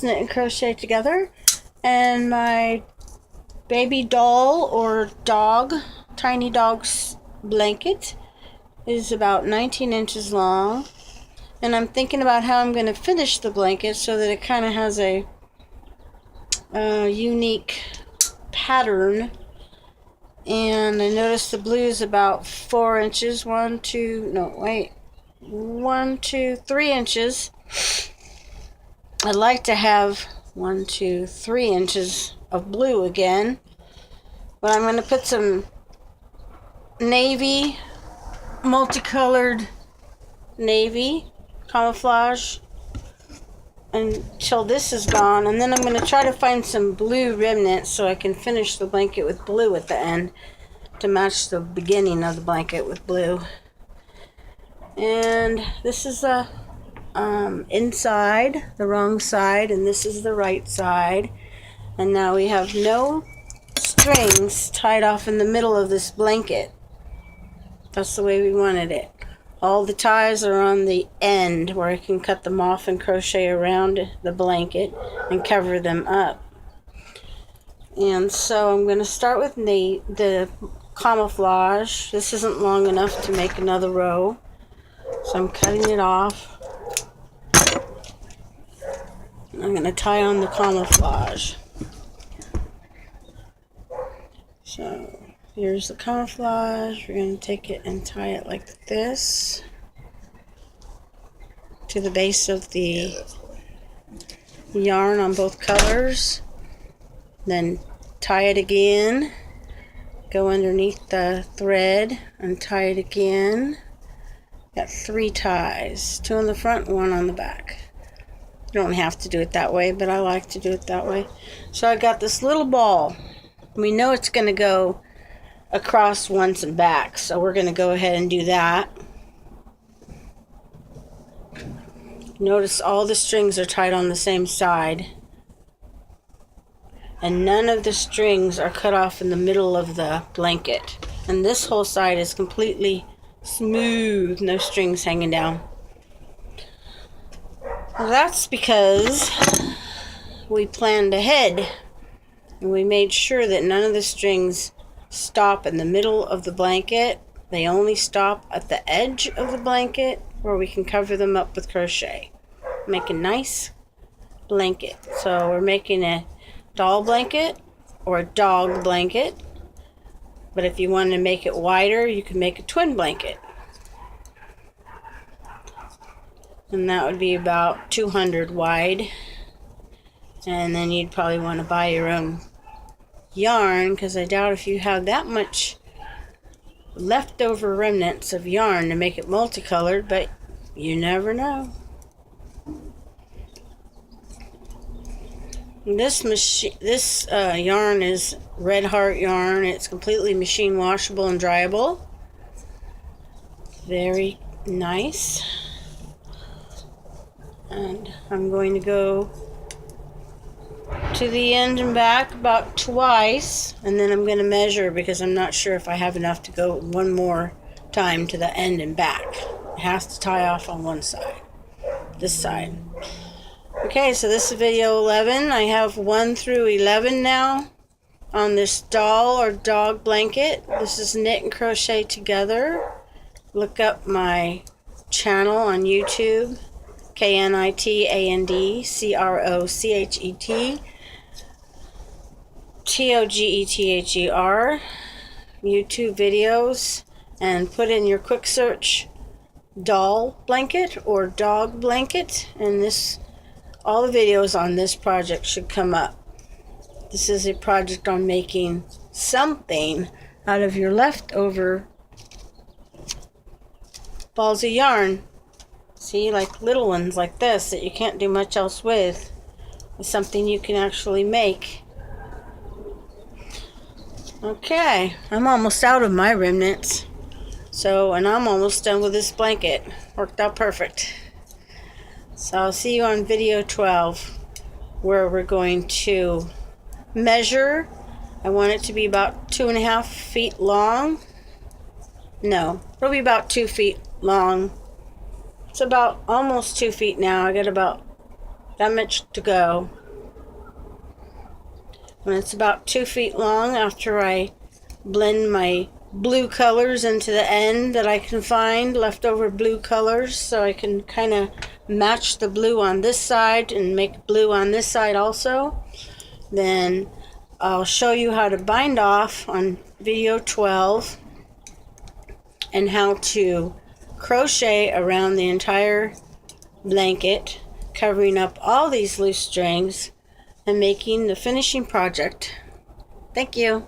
Knit and Crochet Together, and my baby doll or dog, tiny dog's blanket is about 19 inches long, and I'm thinking about how I'm going to finish the blanket so that it kind of has a unique pattern. And I noticed the blue is about 4 inches. 1, 2, 3 inches. I'd like to have 1, 2, 3 inches of blue again, but I'm going to put some navy, multicolored navy camouflage until this is gone, and then I'm going to try to find some blue remnants so I can finish the blanket with blue at the end to match the beginning of the blanket with blue. And this is the inside, the wrong side, and this is the right side. And now we have no strings tied off in the middle of this blanket. That's the way we wanted it. All the ties are on the end where I can cut them off and crochet around the blanket and cover them up. And so I'm going to start with the camouflage. This isn't long enough to make another row, so I'm cutting it off. I'm going to tie on the camouflage. So here's the camouflage. We're going to take it and tie it like this to the base of the yarn on both colors. Then tie it again. Go underneath the thread and tie it again. Got 3 ties. 2 on the front, 1 on the back. You don't have to do it that way, but I like to do it that way. So I got this little ball. We know it's going to go across once and back, so we're going to go ahead and do that. Notice all the strings are tied on the same side, and none of the strings are cut off in the middle of the blanket, and this whole side is completely smooth, no strings hanging down. Well, that's because we planned ahead, and we made sure that none of the strings stop in the middle of the blanket. They only stop at the edge of the blanket where we can cover them up with crochet. Make a nice blanket. So we're making a doll blanket or a dog blanket, but if you want to make it wider, you can make a twin blanket, and that would be about 200 wide. And then you'd probably want to buy your own yarn, because I doubt if you have that much leftover remnants of yarn to make it multicolored, but you never know. This yarn is Red Heart yarn. It's completely machine washable and dryable. Very nice. And I'm going to go to the end and back about twice, and then I'm going to measure, because I'm not sure if I have enough to go one more time to the end and back. It has to tie off on one side, this side. Okay, so this is video 11. I have 1 through 11 now on this doll or dog blanket. This is Knit and Crochet Together. Look up my channel on YouTube, knitandcrochettogether, YouTube videos, and put in your quick search doll blanket or dog blanket, and all the videos on this project should come up. This is a project on making something out of your leftover balls of yarn. See, like little ones like this that you can't do much else with. It's something you can actually make. Okay, I'm almost out of my remnants. And I'm almost done with this blanket. Worked out perfect. So I'll see you on video 12, where we're going to measure. I want it to be about 2.5 feet long. No, it'll be about 2 feet long. It's about almost 2 feet now. I got that much to go. When it's about 2 feet long, after I blend my blue colors into the end that I can find, leftover blue colors, so I can kind of match the blue on this side and make blue on this side also. Then I'll show you how to bind off on video 12 and how to crochet around the entire blanket, covering up all these loose strings and making the finishing project. Thank you.